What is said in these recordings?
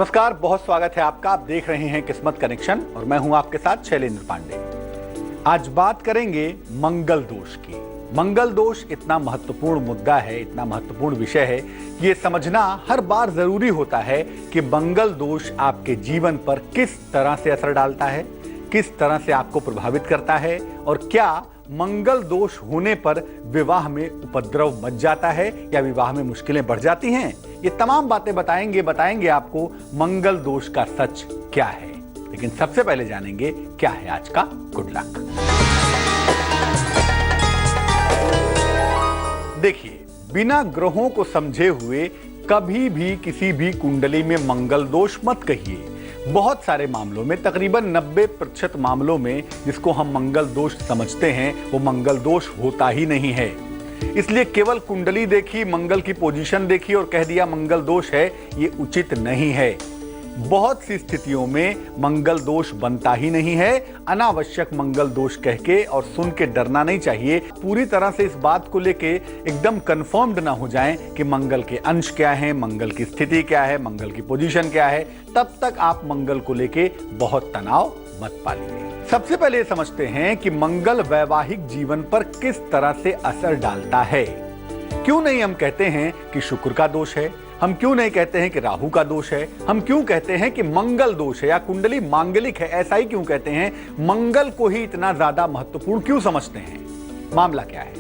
नमस्कार, बहुत स्वागत है आपका। आप देख रहे हैं किस्मत कनेक्शन और मैं हूं आपके साथ शैलेंद्र पांडे। आज बात करेंगे मंगल दोष की। मंगल दोष इतना महत्वपूर्ण मुद्दा है, इतना महत्वपूर्ण विषय है कि ये समझना हर बार जरूरी होता है कि मंगल दोष आपके जीवन पर किस तरह से असर डालता है, किस तरह से आपको प्रभावित करता है और क्या मंगल दोष होने पर विवाह में उपद्रव मच जाता है या विवाह में मुश्किलें बढ़ जाती हैं। ये तमाम बातें बताएंगे आपको मंगल दोष का सच क्या है। लेकिन सबसे पहले जानेंगे क्या है आज का गुड लक। देखिए, बिना ग्रहों को समझे हुए कभी भी किसी भी कुंडली में मंगल दोष मत कहिए। बहुत सारे मामलों में, तकरीबन 90% मामलों में जिसको हम मंगल दोष समझते हैं वो मंगल दोष होता ही नहीं है। इसलिए केवल कुंडली देखी, मंगल की पोजीशन देखी और कह दिया मंगल दोष है, ये उचित नहीं है। बहुत सी स्थितियों में मंगल दोष बनता ही नहीं है। अनावश्यक मंगल दोष कह के और सुन के डरना नहीं चाहिए। पूरी तरह से इस बात को लेके एकदम कंफर्म्ड ना हो जाएं कि मंगल के अंश क्या है, मंगल की स्थिति क्या है, मंगल की पोजीशन क्या है। तब तक आप मंगल को लेके बहुत तनाव मत पालिए। सबसे पहले ये समझते हैं कि मंगल वैवाहिक जीवन पर किस तरह से असर डालता है। क्यों नहीं हम कहते हैं कि शुक्र का दोष है, हम क्यों नहीं कहते हैं कि राहु का दोष है, हम क्यों कहते हैं कि मंगल दोष है या कुंडली मांगलिक है। ऐसा ही क्यों कहते हैं, मंगल को ही इतना ज्यादा महत्वपूर्ण क्यों समझते हैं। मामला क्या है,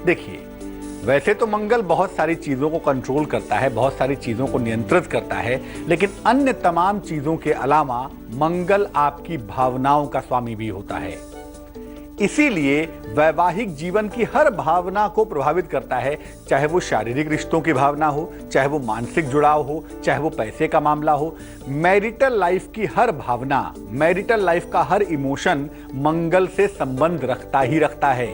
देखिए, वैसे तो मंगल बहुत सारी चीजों को कंट्रोल करता है, बहुत सारी चीजों को नियंत्रित करता है, लेकिन अन्य तमाम चीजों के अलावा मंगल आपकी भावनाओं का स्वामी भी होता है। इसीलिए वैवाहिक जीवन की हर भावना को प्रभावित करता है, चाहे वो शारीरिक रिश्तों की भावना हो, चाहे वो मानसिक जुड़ाव हो, चाहे वो पैसे का मामला हो। मैरिटल लाइफ की हर भावना, मैरिटल लाइफ का हर इमोशन मंगल से संबंध रखता ही रखता है।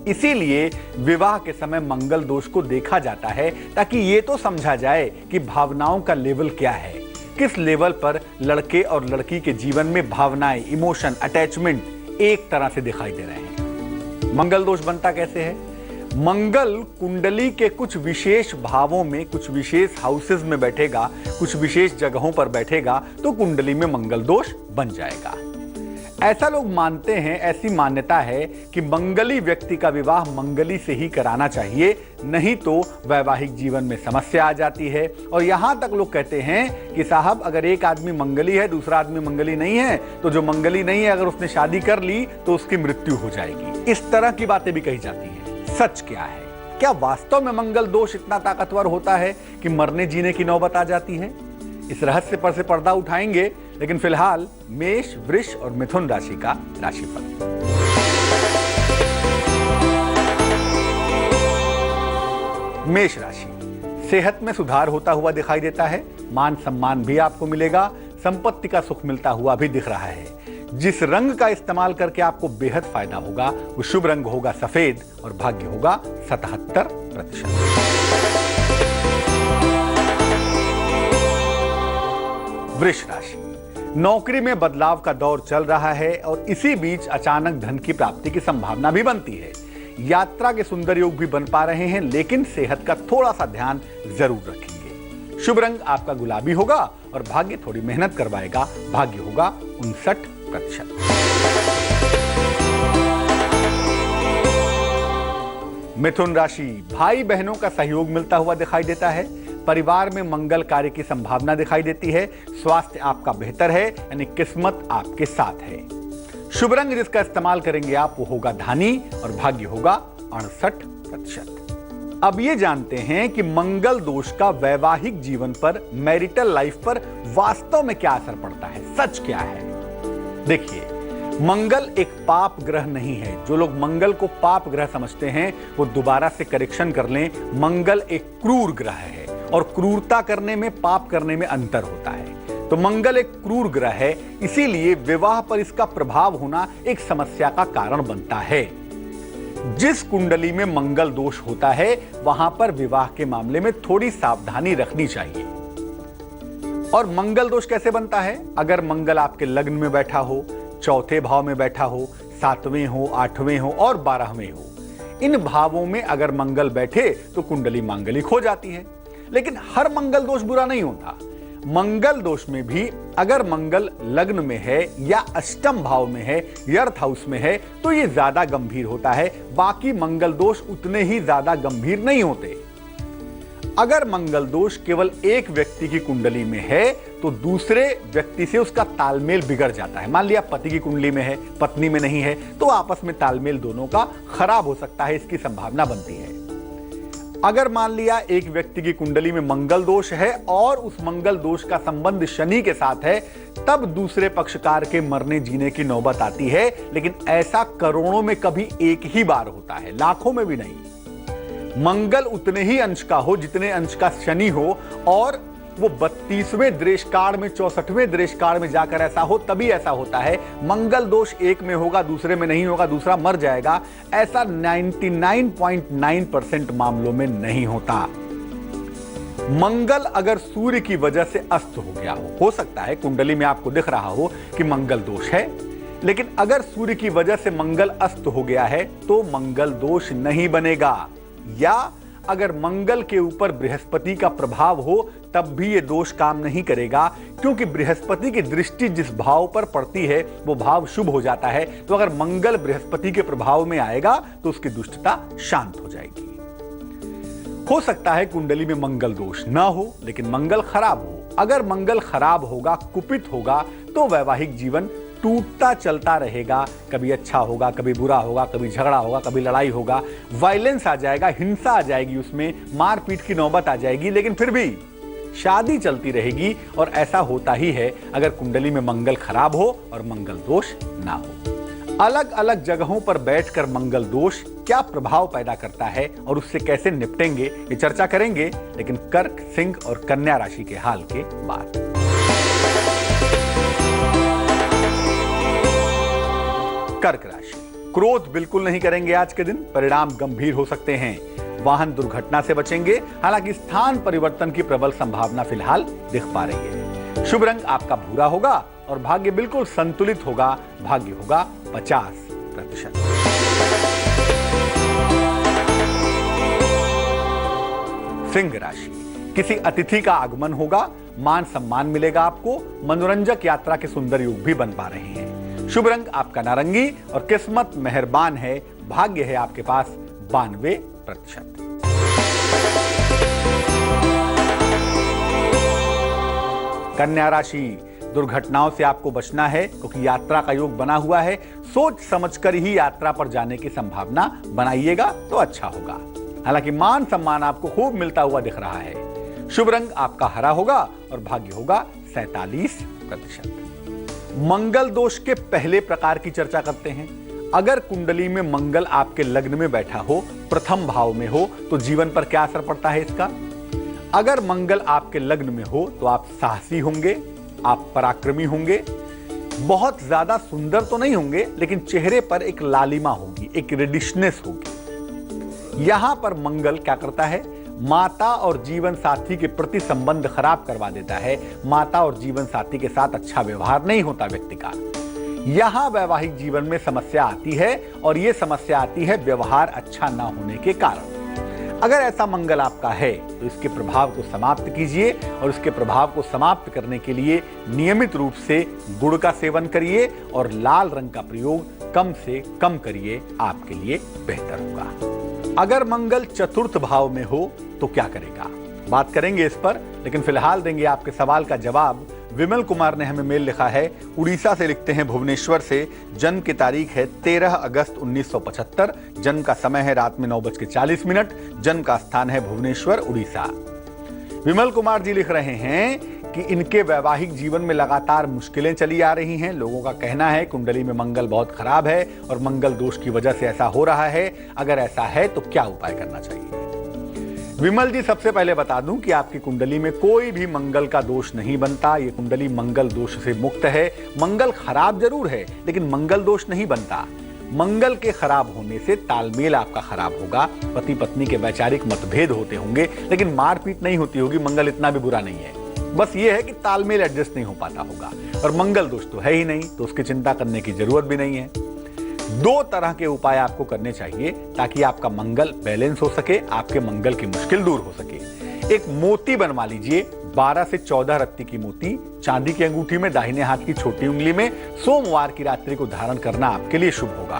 इसीलिए विवाह के समय मंगल दोष को देखा जाता है ताकि ये तो समझा जाए कि भावनाओं का लेवल क्या है, किस लेवल पर लड़के और लड़की के जीवन में भावनाएं, इमोशन, अटैचमेंट एक तरह से दिखाई दे रहे हैं। मंगल दोष बनता कैसे है? मंगल कुंडली के कुछ विशेष भावों में, कुछ विशेष हाउसेस में बैठेगा, कुछ विशेष जगहों पर बैठेगा तो कुंडली में मंगल दोष बन जाएगा। ऐसा लोग मानते हैं, ऐसी मान्यता है कि मंगली व्यक्ति का विवाह मंगली से ही कराना चाहिए, नहीं तो वैवाहिक जीवन में समस्या आ जाती है। और यहां तक लोग कहते हैं कि साहब, अगर एक आदमी मंगली है, दूसरा आदमी मंगली नहीं है, तो जो मंगली नहीं है अगर उसने शादी कर ली तो उसकी मृत्यु हो जाएगी। इस तरह की बातें भी कही जाती हैं। सच क्या है? क्या वास्तव में मंगल दोष इतना ताकतवर होता है कि मरने जीने की नौबत आ जाती है? इस रहस्य पर से पर्दा उठाएंगे, लेकिन फिलहाल मेष, वृष और मिथुन राशि का राशिफल। मेष राशि, सेहत में सुधार होता हुआ दिखाई देता है, मान सम्मान भी आपको मिलेगा, संपत्ति का सुख मिलता हुआ भी दिख रहा है। जिस रंग का इस्तेमाल करके आपको बेहद फायदा होगा वो शुभ रंग होगा सफेद और भाग्य होगा 77%। वृष राशि, नौकरी में बदलाव का दौर चल रहा है और इसी बीच अचानक धन की प्राप्ति की संभावना भी बनती है। यात्रा के सुंदर योग भी बन पा रहे हैं, लेकिन सेहत का थोड़ा सा ध्यान जरूर रखेंगे। शुभ रंग आपका गुलाबी होगा और भाग्य थोड़ी मेहनत करवाएगा, भाग्य होगा 59%। मिथुन राशि, भाई बहनों का सहयोग मिलता हुआ दिखाई देता है, परिवार में मंगल कार्य की संभावना दिखाई देती है, स्वास्थ्य आपका बेहतर है, यानी किस्मत आपके साथ है। शुभ रंग जिसका इस्तेमाल करेंगे आप वो होगा धानी और भाग्य होगा 68%। अब ये जानते हैं कि मंगल दोष का वैवाहिक जीवन पर, मैरिटल लाइफ पर वास्तव में क्या असर पड़ता है, सच क्या है। देखिए, मंगल एक पाप ग्रह नहीं है। जो लोग मंगल को पाप ग्रह समझते हैं वो दोबारा से करेक्शन कर लें। मंगल एक क्रूर ग्रह है और क्रूरता करने में, पाप करने में अंतर होता है। तो मंगल एक क्रूर ग्रह है, इसीलिए विवाह पर इसका प्रभाव होना एक समस्या का कारण बनता है। जिस कुंडली में मंगल दोष होता है वहां पर विवाह के मामले में थोड़ी सावधानी रखनी चाहिए। और मंगल दोष कैसे बनता है? अगर मंगल आपके लग्न में बैठा हो, चौथे भाव में बैठा हो, 7वें हो, 8वें हो और 12वें हो, इन भावों में अगर मंगल बैठे तो कुंडली मांगलिक हो जाती है। लेकिन हर मंगल दोष बुरा नहीं होता। मंगल दोष में भी अगर मंगल लग्न में है या अष्टम भाव में है, अर्थ हाउस में है, तो ये ज्यादा गंभीर होता है। बाकी मंगल दोष उतने ही ज्यादा गंभीर नहीं होते। अगर मंगल दोष केवल एक व्यक्ति की कुंडली में है तो दूसरे व्यक्ति से उसका तालमेल बिगड़ जाता है। मान लिया पति की कुंडली में है, पत्नी में नहीं है, तो आपस में तालमेल दोनों का खराब हो सकता है, इसकी संभावना बनती है। अगर मान लिया एक व्यक्ति की कुंडली में मंगल दोष है और उस मंगल दोष का संबंध शनि के साथ है, तब दूसरे पक्षकार के मरने जीने की नौबत आती है। लेकिन ऐसा करोड़ों में कभी एक ही बार होता है, लाखों में भी नहीं। मंगल उतने ही अंश का हो जितने अंश का शनि हो, और वो 32वें दृष्टिकाल में 64वें दृष्टिकाल में जाकर ऐसा हो, तभी ऐसा होता है। मंगल दोष एक में होगा, दूसरे में नहीं होगा, दूसरा मर जाएगा, ऐसा 99.9% मामलों में नहीं होता। मंगल अगर सूर्य की वजह से अस्त हो गया हो सकता है कुंडली में आपको दिख रहा हो कि मंगल दोष है, लेकिन अगर सूर्य की वजह से मंगल अस्त हो गया है तो मंगल दोष नहीं बनेगा। या अगर मंगल के ऊपर बृहस्पति का प्रभाव हो तब भी यह दोष काम नहीं करेगा, क्योंकि बृहस्पति की दृष्टि जिस भाव पर पड़ती है वो भाव शुभ हो जाता है। तो अगर मंगल बृहस्पति के प्रभाव में आएगा तो उसकी दुष्टता शांत हो जाएगी। हो सकता है कुंडली में मंगल दोष ना हो लेकिन मंगल खराब हो। अगर मंगल खराब होगा, कुपित होगा, तो वैवाहिक जीवन टूटता चलता रहेगा। कभी अच्छा होगा, कभी बुरा होगा, कभी झगड़ा होगा, कभी लड़ाई होगा, वायलेंस आ जाएगा, हिंसा आ जाएगी, उसमें मारपीट की नौबत आ जाएगी, लेकिन फिर भी शादी चलती रहेगी। और ऐसा होता ही है अगर कुंडली में मंगल खराब हो और मंगल दोष ना हो। अलग अलग जगहों पर बैठकर मंगल दोष क्या प्रभाव पैदा करता है और उससे कैसे निपटेंगे, ये चर्चा करेंगे, लेकिन कर्क, सिंह और कन्या राशि के हाल के बाद। कर्क राशि, क्रोध बिल्कुल नहीं करेंगे आज के दिन, परिणाम गंभीर हो सकते हैं। वाहन दुर्घटना से बचेंगे, हालांकि स्थान परिवर्तन की प्रबल संभावना फिलहाल दिख पा रही है। शुभ रंग आपका भूरा होगा और भाग्य बिल्कुल संतुलित होगा, भाग्य होगा 50%। सिंह राशि, किसी अतिथि का आगमन होगा, मान सम्मान मिलेगा आपको, मनोरंजक यात्रा के सुंदर योग भी बन पा रहे हैं। शुभ रंग आपका नारंगी और किस्मत मेहरबान है, भाग्य है आपके पास 92%। कन्या राशि, दुर्घटनाओं से आपको बचना है क्योंकि यात्रा का योग बना हुआ है। सोच समझकर ही यात्रा पर जाने की संभावना बनाइएगा तो अच्छा होगा। हालांकि मान सम्मान आपको खूब मिलता हुआ दिख रहा है। शुभ रंग आपका हरा होगा और भाग्य होगा 47%। मंगल दोष के पहले प्रकार की चर्चा करते हैं। अगर कुंडली में मंगल आपके लग्न में बैठा हो, प्रथम भाव में हो, तो जीवन पर क्या असर पड़ता है इसका। अगर मंगल आपके लग्न में हो तो आप साहसी होंगे, आप पराक्रमी होंगे, बहुत ज्यादा सुंदर तो नहीं होंगे लेकिन चेहरे पर एक लालिमा होगी, एक रेडिशनेस होगी। यहां पर मंगल क्या करता है, माता और जीवन साथी के प्रति संबंध खराब करवा देता है। माता और जीवन साथी के साथ अच्छा व्यवहार नहीं होता व्यक्ति का। यहां वैवाहिक जीवन में समस्या आती है और यह समस्या आती है व्यवहार अच्छा ना होने के कारण। अगर ऐसा मंगल आपका है तो इसके प्रभाव को समाप्त कीजिए और इसके प्रभाव को समाप्त करने के लिए नियमित रूप से गुड़ का सेवन करिए और लाल रंग का प्रयोग कम से कम करिए, आपके लिए बेहतर होगा। अगर मंगल चतुर्थ भाव में हो तो क्या करेगा, बात करेंगे इस पर, लेकिन फिलहाल देंगे आपके सवाल का जवाब। विमल कुमार ने हमें मेल लिखा है, उड़ीसा से लिखते हैं, भुवनेश्वर से। जन्म की तारीख है 13 अगस्त 1975। जन्म का समय है रात में 9:40। जन्म का स्थान है भुवनेश्वर, उड़ीसा। विमल कुमार जी लिख रहे हैं कि इनके वैवाहिक जीवन में लगातार मुश्किलें चली आ रही हैं। लोगों का कहना है कुंडली में मंगल बहुत खराब है और मंगल दोष की वजह से ऐसा हो रहा है। अगर ऐसा है तो क्या उपाय करना चाहिए। विमल जी, सबसे पहले बता दूं कि आपकी कुंडली में कोई भी मंगल का दोष नहीं बनता। ये कुंडली मंगल दोष से मुक्त है। मंगल खराब जरूर है लेकिन मंगल दोष नहीं बनता। मंगल के खराब होने से तालमेल आपका खराब होगा, पति पत्नी के वैचारिक मतभेद होते होंगे लेकिन मारपीट नहीं होती होगी। मंगल इतना भी बुरा नहीं है, बस ये है कि तालमेल एडजस्ट नहीं हो पाता होगा। और मंगल दोष तो है ही नहीं तो उसकी चिंता करने की जरूरत भी नहीं है। दो तरह के उपाय आपको करने चाहिए ताकि आपका मंगल बैलेंस हो सके, आपके मंगल की मुश्किल दूर हो सके। एक मोती बनवा लीजिए 12 से 14 रत्ती की मोती चांदी की अंगूठी में दाहिने हाथ की छोटी उंगली में सोमवार की रात्रि को धारण करना आपके लिए शुभ होगा।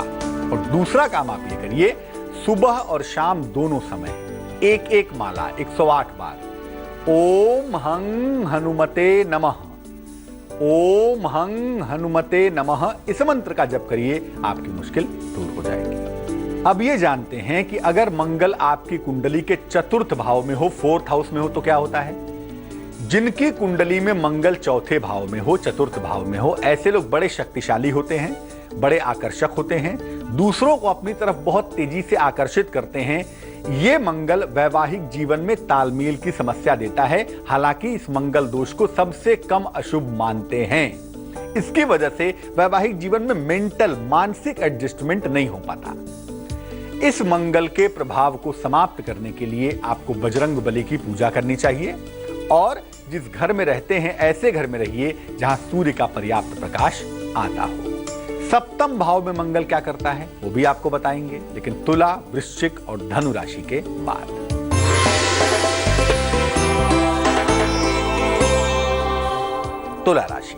और दूसरा काम आप ये करिए, सुबह और शाम दोनों समय एक एक माला 108 बार ओम हं हनुमते नमः, ओम हं हनुमते नमः इस मंत्र का जप करिए, आपकी मुश्किल दूर हो जाएगी। अब ये जानते हैं कि अगर मंगल आपकी कुंडली के चतुर्थ भाव में हो, 4th हाउस में हो, तो क्या होता है। जिनकी कुंडली में मंगल चौथे भाव में हो, चतुर्थ भाव में हो, ऐसे लोग बड़े शक्तिशाली होते हैं, बड़े आकर्षक होते हैं, दूसरों को अपनी तरफ बहुत तेजी से आकर्षित करते हैं। ये मंगल वैवाहिक जीवन में तालमेल की समस्या देता है। हालांकि इस मंगल दोष को सबसे कम अशुभ मानते हैं। इसकी वजह से वैवाहिक जीवन में मेंटल मानसिक एडजस्टमेंट नहीं हो पाता। इस मंगल के प्रभाव को समाप्त करने के लिए आपको बजरंग बली की पूजा करनी चाहिए और जिस घर में रहते हैं ऐसे घर में रहिए जहां सूर्य का पर्याप्त प्रकाश आता हो। सप्तम भाव में मंगल क्या करता है वो भी आपको बताएंगे, लेकिन तुला, वृश्चिक और धनु राशि के बाद। तुला राशि,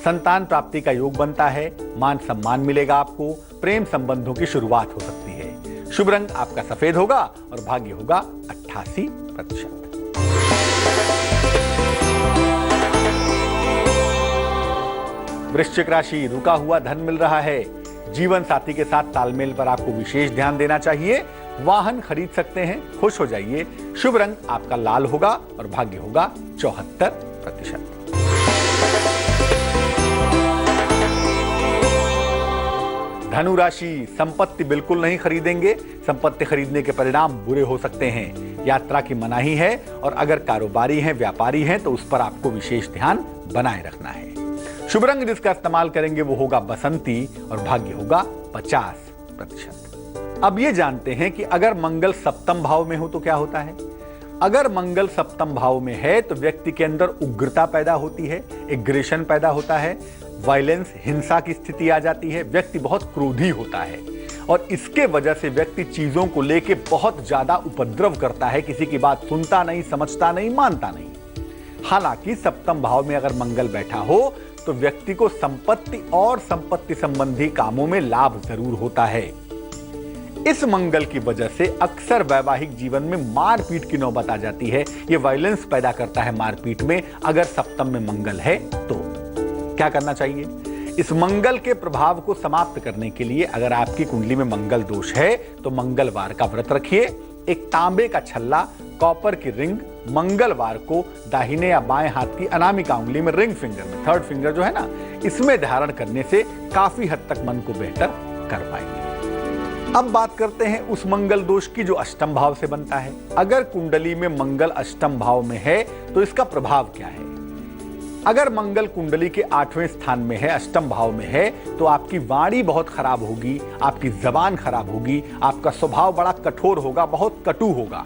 संतान प्राप्ति का योग बनता है, मान सम्मान मिलेगा आपको, प्रेम संबंधों की शुरुआत हो सकती है। शुभ रंग आपका सफेद होगा और भाग्य होगा 88%। वृश्चिक राशि, रुका हुआ धन मिल रहा है। जीवन साथी के साथ तालमेल पर आपको विशेष ध्यान देना चाहिए। वाहन खरीद सकते हैं, खुश हो जाइए। शुभ रंग आपका लाल होगा और भाग्य होगा 74%। धनु राशि, संपत्ति बिल्कुल नहीं खरीदेंगे। संपत्ति खरीदने के परिणाम बुरे हो सकते हैं। यात्रा की मनाही है और अगर कारोबारी हैं, व्यापारी हैं तो उस पर आपको विशेष ध्यान बनाए रखना है। शुभ रंग जिसका इस्तेमाल करेंगे वो होगा बसंती और भाग्य होगा 50%। अब ये जानते हैं कि अगर मंगल सप्तम भाव में हो तो क्या होता है। अगर मंगल सप्तम भाव में है तो व्यक्ति के अंदर उग्रता पैदा होती है, एग्रेशन पैदा होता है, वायलेंस, हिंसा की स्थिति आ जाती है, व्यक्ति बहुत क्रोधी होता है और इसके वजह से व्यक्ति चीजों को लेके बहुत ज्यादा उपद्रव करता है, किसी की बात सुनता नहीं, समझता नहीं, मानता नहीं। हालांकि सप्तम भाव में अगर मंगल बैठा हो तो व्यक्ति को संपत्ति और संपत्ति संबंधी कामों में लाभ जरूर होता है। इस मंगल की वजह से अक्सर वैवाहिक जीवन में मारपीट की नौबत आ जाती है। यह वायलेंस पैदा करता है मारपीट में। अगर सप्तम में मंगल है तो क्या करना चाहिए। इस मंगल के प्रभाव को समाप्त करने के लिए अगर आपकी कुंडली में मंगल दोष है तो मंगलवार का व्रत रखिए। एक तांबे का छल्ला, कॉपर की रिंग मंगलवार को दाहिने या बाएं हाथ की अनामिका उंगली में, रिंग फिंगर में, थर्ड फिंगर जो है ना, इसमें धारण करने से काफी हद तक मन को बेहतर कर पाएंगे। अब बात करते हैं उस मंगल दोष की जो अष्टम भाव से बनता है। अगर कुंडली में मंगल अष्टम भाव में है तो इसका प्रभाव क्या है। अगर मंगल कुंडली के 8वें स्थान में है, अष्टम भाव में है, तो आपकी वाणी बहुत खराब होगी, आपकी जबान खराब होगी, आपका स्वभाव बड़ा कठोर होगा, बहुत कटु होगा।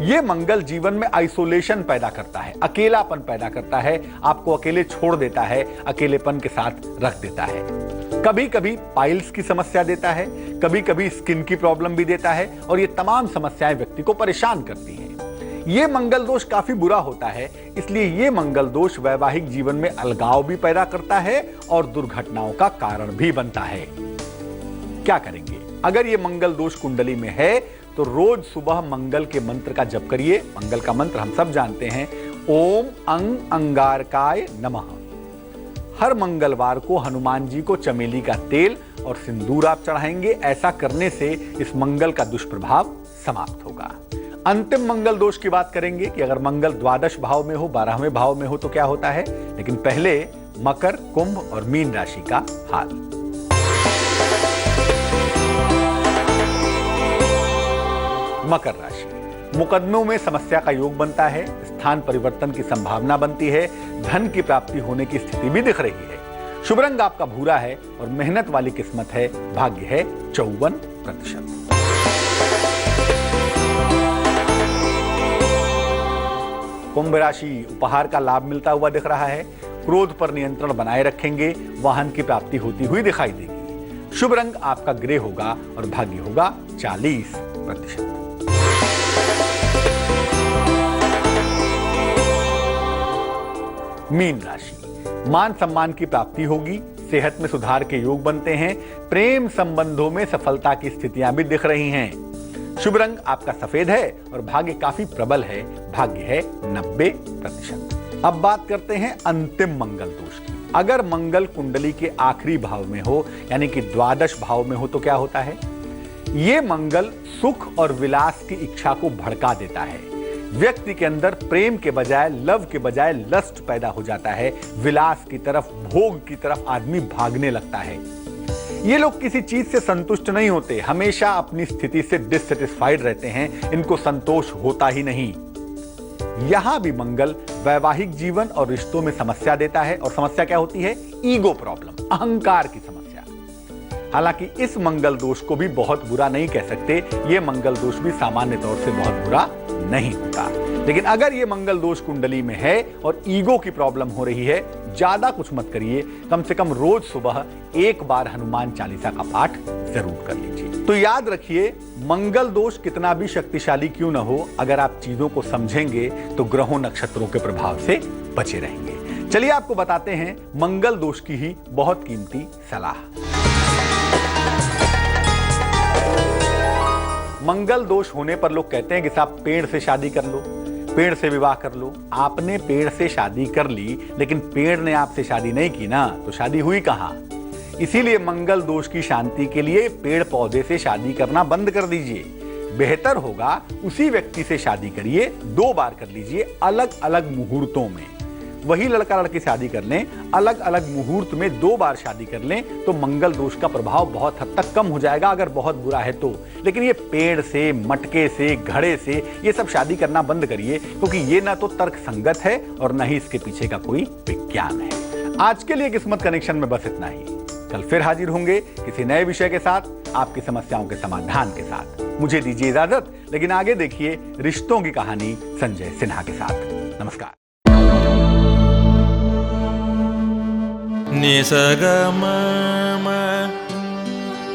यह मंगल जीवन में आइसोलेशन पैदा करता है, अकेलापन पैदा करता है, आपको अकेले छोड़ देता है, अकेलेपन के साथ रख देता है। कभी कभी पाइल्स की समस्या देता है, कभी कभी स्किन की प्रॉब्लम भी देता है और ये तमाम समस्याएं व्यक्ति को परेशान करती हैं। ये मंगल दोष काफी बुरा होता है, इसलिए ये मंगल दोष वैवाहिक जीवन में अलगाव भी पैदा करता है और दुर्घटनाओं का कारण भी बनता है। क्या करेंगे अगर ये मंगल दोष कुंडली में है तो रोज सुबह मंगल के मंत्र का जप करिए। मंगल का मंत्र हम सब जानते हैं, ओम अंग अंगारकाय नमः। हर मंगलवार को हनुमान जी को चमेली का तेल और सिंदूर आप चढ़ाएंगे। ऐसा करने से इस मंगल का दुष्प्रभाव समाप्त होगा। अंतिम मंगल दोष की बात करेंगे कि अगर मंगल द्वादश भाव में हो, 12वें भाव में हो तो क्या होता है, लेकिन पहले मकर, कुंभ और मीन राशि का हाल। मकर राशि, मुकदमों में समस्या का योग बनता है, स्थान परिवर्तन की संभावना बनती है, धन की प्राप्ति होने की स्थिति भी दिख रही है। शुभ रंग आपका भूरा है और मेहनत वाली किस्मत है, भाग्य है 54%। कुंभ राशि, उपहार का लाभ मिलता हुआ दिख रहा है, क्रोध पर नियंत्रण बनाए रखेंगे, वाहन की प्राप्ति होती हुई दिखाई देगी। शुभ रंग आपका ग्रे होगा और भाग्य होगा 40%। मीन राशि, मान सम्मान की प्राप्ति होगी, सेहत में सुधार के योग बनते हैं, प्रेम संबंधों में सफलता की स्थितियां भी दिख रही हैं। शुभ रंग आपका सफेद है और भाग्य काफी प्रबल है, भाग्य है 90%। अब बात करते हैं अंतिम मंगल दोष की। अगर मंगल कुंडली के आखिरी भाव में हो, यानी कि द्वादश भाव में हो, तो क्या होता है? ये मंगल सुख और विलास की इच्छा को भड़का देता है। व्यक्ति के अंदर प्रेम के बजाय, लव के बजाय लस्ट पैदा हो जाता है। विलास की तरफ, भोग की तरफ आदमी भागने लगता है। ये लोग किसी चीज से संतुष्ट नहीं होते, हमेशा अपनी स्थिति से डिससेटिस्फाइड रहते हैं, इनको संतोष होता ही नहीं। यहां भी मंगल वैवाहिक जीवन और रिश्तों में समस्या देता है। और समस्या क्या होती है? ईगो प्रॉब्लम, अहंकार की समस्या। हालांकि इस मंगल दोष को भी बहुत बुरा नहीं कह सकते, यह मंगल दोष भी सामान्य तौर से बहुत बुरा नहीं होता। लेकिन अगर यह मंगल दोष कुंडली में है और ईगो की प्रॉब्लम हो रही है, ज्यादा कुछ मत करिए, कम से कम रोज सुबह एक बार हनुमान चालीसा का पाठ जरूर कर लीजिए। तो याद रखिए, मंगल दोष कितना भी शक्तिशाली क्यों न हो, अगर आप चीजों को समझेंगे तो ग्रहों नक्षत्रों के प्रभाव से बचे रहेंगे। चलिए आपको बताते हैं मंगल दोष की ही बहुत कीमती सलाह। मंगल दोष होने पर लोग कहते हैं कि साहब पेड़ से शादी कर लो, पेड़ से विवाह कर लो। आपने पेड़ से शादी कर ली, लेकिन पेड़ ने आपसे शादी नहीं की ना, तो शादी हुई कहां? इसीलिए मंगल दोष की शांति के लिए पेड़ पौधे से शादी करना बंद कर दीजिए। बेहतर होगा उसी व्यक्ति से शादी करिए, 2 बार कर लीजिए, अलग अलग मुहूर्तों में। वही लड़का लड़की शादी कर लें, अलग अलग मुहूर्त में 2 बार शादी कर लें, तो मंगल दोष का प्रभाव बहुत हद तक कम हो जाएगा, अगर बहुत बुरा है तो। लेकिन ये पेड़ से, मटके से, घड़े से, ये सब शादी करना बंद करिए, क्योंकि ये ना तो तर्क संगत है और न ही इसके पीछे का कोई विज्ञान है। आज के लिए किस्मत कनेक्शन में बस इतना ही। कल फिर हाजिर होंगे किसी नए विषय के साथ, आपकी समस्याओं के समाधान के साथ। मुझे दीजिए इजाजत, लेकिन आगे देखिए रिश्तों की कहानी संजय सिन्हा के साथ। नमस्कार। नि स ग म म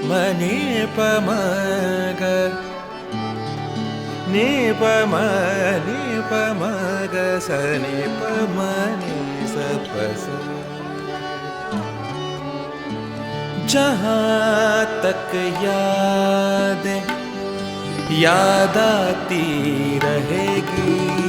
म नि प म ग नि प म ग स नि प म नि स प स। जहाँ तक याद आती रहेगी।